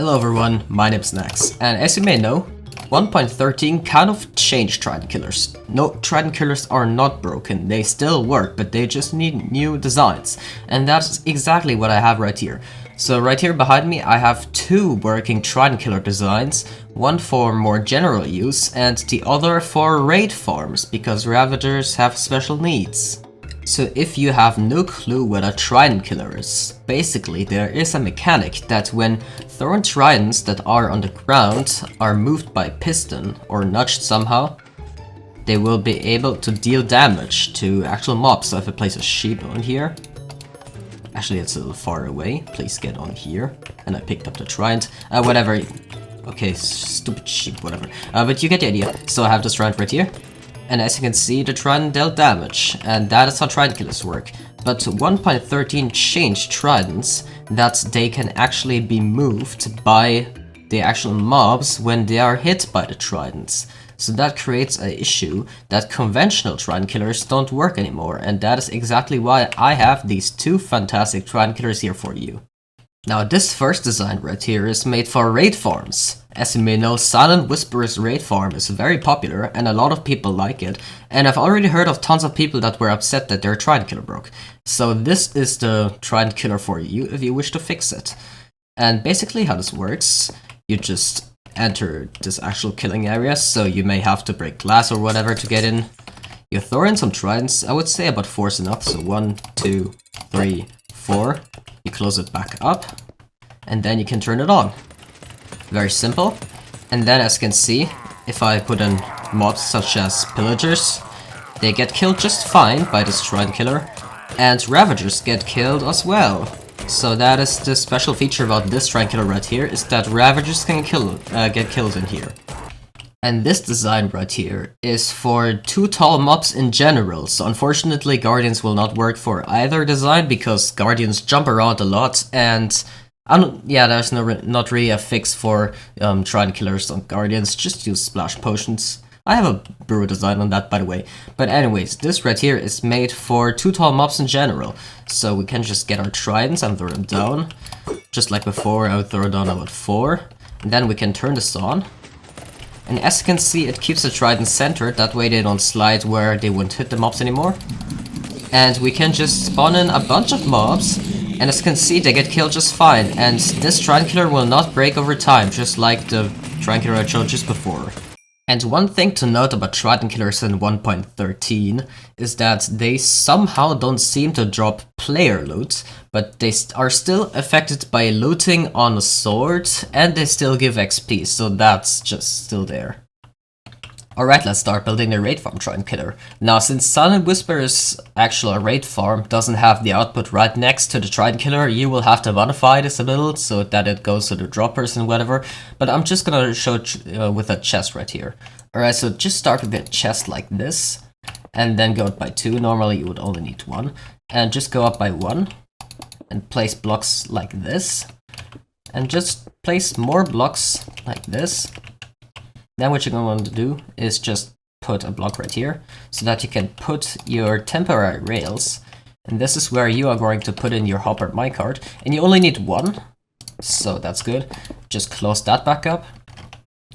Hello everyone, my name's Nax, and as you may know, 1.13 kind of changed Trident killers. No, Trident killers are not broken, they still work, but they just need new designs. And that's exactly what I have right here. So right here behind me I have two working Trident killer designs, one for more general use and the other for raid farms, because Ravagers have special needs. So if you have no clue what a Trident killer is, basically there is a mechanic that when thrown tridents that are on the ground are moved by piston or nudged somehow, they will be able to deal damage to actual mobs. So if I place a sheep on here, actually it's a little far away, please get on here, and I picked up the trident, whatever, okay, stupid sheep, whatever, but you get the idea. So I have this trident right here. And as you can see, the Trident dealt damage, and that is how Trident killers work. But 1.13 changed Tridents that they can actually be moved by the actual mobs when they are hit by the Tridents. So that creates an issue that conventional Trident killers don't work anymore, and that is exactly why I have these two fantastic Trident killers here for you. Now this first design right here is made for raid farms. As you may know, Silent Whisperer's raid farm is very popular and a lot of people like it, and I've already heard of tons of people that were upset that their Trident killer broke. So this is the Trident killer for you if you wish to fix it. And basically how this works, you just enter this actual killing area, so you may have to break glass or whatever to get in. You throw in some tridents, I would say about 4 is enough, so 1, 2, 3, 4. You close it back up, and then you can turn it on. Very simple. And then as you can see, if I put in mobs such as pillagers, they get killed just fine by this Trident killer, and Ravagers get killed as well. So that is the special feature about this Trident killer right here, is that Ravagers can get killed in here. And this design right here is for two tall mobs in general, so unfortunately Guardians will not work for either design because Guardians jump around a lot, and yeah, there's not really a fix for Trident killers on Guardians, just use splash potions. I have a brew design on that, by the way. But anyways, this right here is made for two tall mobs in general, so we can just get our tridents and throw them down. Just like before, I would throw down about 4, and then we can turn this on. And as you can see, it keeps the trident centered, that way they don't slide where they won't hit the mobs anymore. And we can just spawn in a bunch of mobs, and as you can see, they get killed just fine, and this Trident killer will not break over time, just like the Trident killer I showed just before. And one thing to note about Trident killers in 1.13 is that they somehow don't seem to drop player loot, but they are still affected by looting on a sword, and they still give XP, so that's just still there. Alright, let's start building the raid farm Trident killer. Now, since Silent Whisperer's actual raid farm doesn't have the output right next to the Trident killer, you will have to modify this a little so that it goes to the droppers and whatever, but I'm just gonna show it with a chest right here. Alright, so just start with a chest like this, and then go up by 2, normally you would only need 1, and just go up by 1, and place blocks like this, and just place more blocks like this. Then what you're going to want to do is just put a block right here, so that you can put your temporary rails, and this is where you are going to put in your hopper minecart, and you only need 1, so that's good. Just close that back up.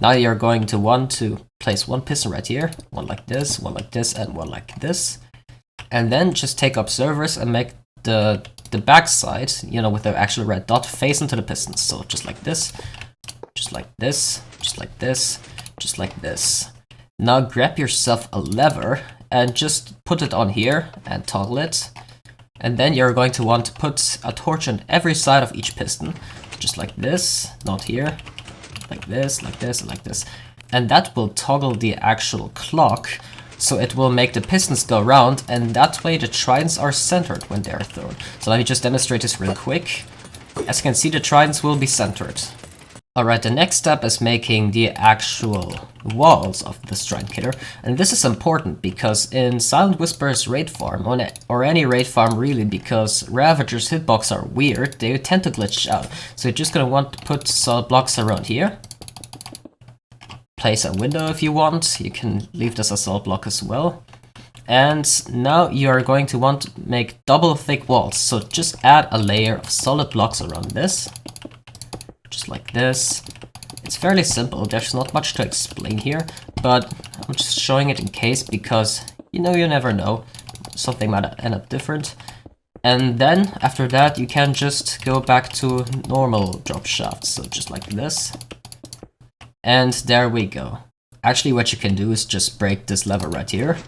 Now you're going to want to place 1 piston right here, 1 like this, 1 like this, and 1 like this, and then just take observers and make the back side, you know, with the actual red dot, face into the pistons. So just like this, just like this, just like this, just like this. Now grab yourself a lever and just put it on here and toggle it. And then you're going to want to put a torch on every side of each piston. Just like this, not here. Like this, like this, and like this. And that will toggle the actual clock, so it will make the pistons go round, and that way the tridents are centered when they are thrown. So let me just demonstrate this real quick. As you can see, the tridents will be centered. Alright, the next step is making the actual walls of this Trident killer, and this is important because in Silent Whisperer's raid farm, or any raid farm really, because Ravagers' hitbox are weird, they tend to glitch out. So you're just going to want to put solid blocks around here. Place a window if you want, you can leave this a solid block as well. And now you're going to want to make double thick walls, so just add a layer of solid blocks around this. just like this. It's fairly simple, there's not much to explain here, but I'm just showing it in case because you never know, something might end up different. And then after that you can just go back to normal drop shafts, so just like this. And there we go. Actually what you can do is just break this lever right here,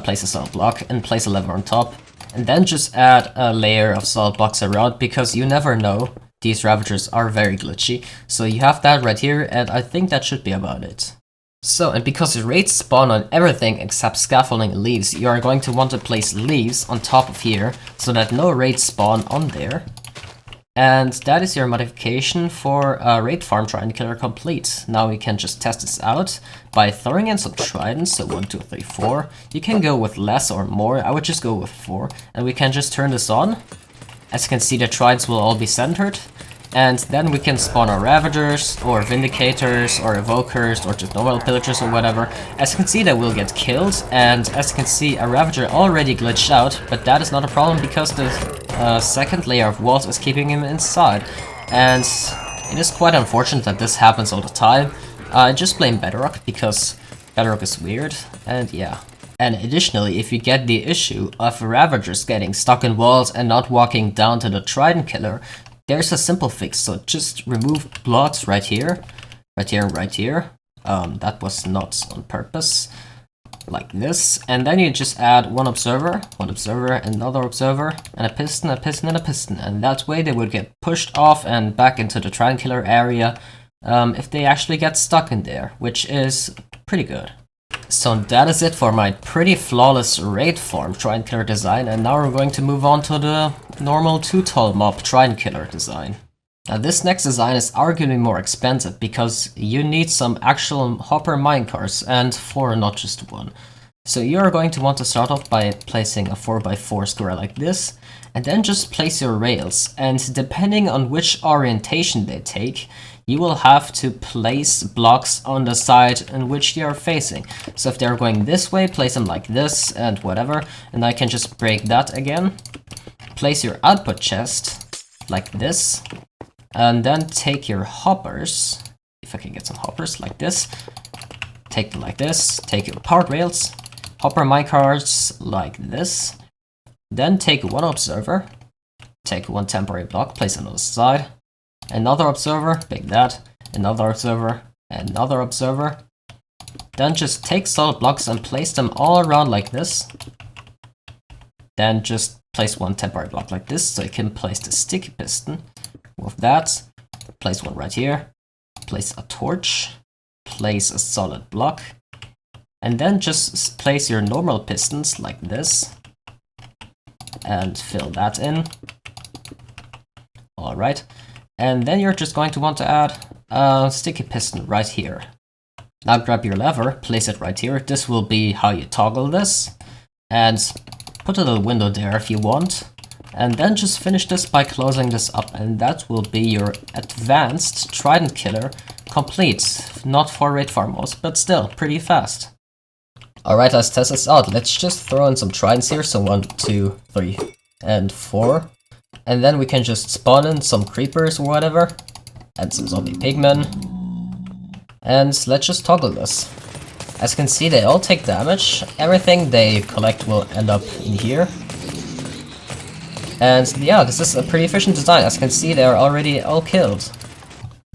place a solid block and place a lever on top, and then just add a layer of solid blocks around because you never know. These Ravagers are very glitchy, so you have that right here, and I think that should be about it. So, and because raids spawn on everything except scaffolding and leaves, you are going to want to place leaves on top of here, so that no raids spawn on there. And that is your modification for raid farm Trident Killer complete. Now we can just test this out by throwing in some Tridents, so 1, 2, 3, 4. You can go with less or more, I would just go with 4, and we can just turn this on. As you can see, the Tridents will all be centered, and then we can spawn our Ravagers, or Vindicators, or Evokers, or just normal Pillagers or whatever. As you can see, they will get killed, and as you can see, a Ravager already glitched out, but that is not a problem because the second layer of walls is keeping him inside. And it is quite unfortunate that this happens all the time. I just blame Bedrock, because Bedrock is weird, and yeah. And additionally, if you get the issue of Ravagers getting stuck in walls and not walking down to the Trident Killer, there's a simple fix, so just remove blocks right here, right here, and right here. That was not on purpose, like this. And then you just add one observer, another observer, and a piston, and a piston. And that way they would get pushed off and back into the Trident Killer area if they actually get stuck in there, which is pretty good. So that is it for my pretty flawless raid farm Trident Killer design, and now we're going to move on to the normal 2-tall mob Trident Killer design. Now this next design is arguably more expensive because you need some actual hopper minecarts, and 4, not just 1. So you're going to want to start off by placing a 4x4 square like this, and then just place your rails, and depending on which orientation they take, you will have to place blocks on the side in which they are facing. So if they're going this way, place them like this and whatever, and I can just break that again. Place your output chest like this, and then take your hoppers, if I can get some hoppers like this, take them like this, take your powered rails, hopper minecarts like this, then take one observer, take one temporary block, place it on the side, another observer, pick that, another observer, another observer. Then just take solid blocks and place them all around like this. Then just place one temporary block like this, so you can place the sticky piston. With that, place one right here, place a torch, place a solid block, and then just place your normal pistons like this, and fill that in. Alright. And then you're just going to want to add a sticky piston right here. Now grab your lever, place it right here. This will be how you toggle this. And put a little window there if you want. And then just finish this by closing this up. And that will be your advanced Trident Killer complete. Not for raid farm mods, but still pretty fast. Alright, let's test this out. Let's just throw in some Tridents here. So 1, 2, 3, and 4. And then we can just spawn in some creepers or whatever, and some zombie pigmen. And let's just toggle this. As you can see, they all take damage. Everything they collect will end up in here. And yeah, this is a pretty efficient design. As you can see, they are already all killed.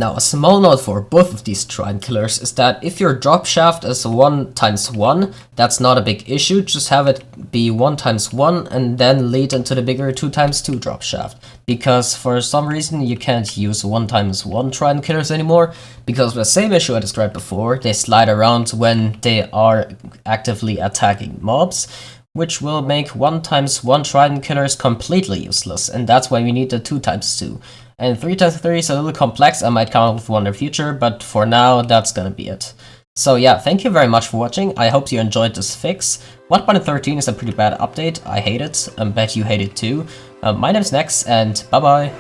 Now, a small note for both of these Trident Killers is that if your drop shaft is 1x1, that's not a big issue. Just have it be 1x1 and then lead into the bigger 2x2 drop shaft. Because for some reason you can't use 1x1 Trident Killers anymore, because of the same issue I described before, they slide around when they are actively attacking mobs, which will make 1x1 Trident Killers completely useless, and that's why we need the 2x2. And 3x3 is a little complex, I might come up with one in the future, but for now, that's gonna be it. So yeah, thank you very much for watching, I hope you enjoyed this fix. 1.13 is a pretty bad update, I hate it, I bet you hate it too. My name's Nex, and bye bye!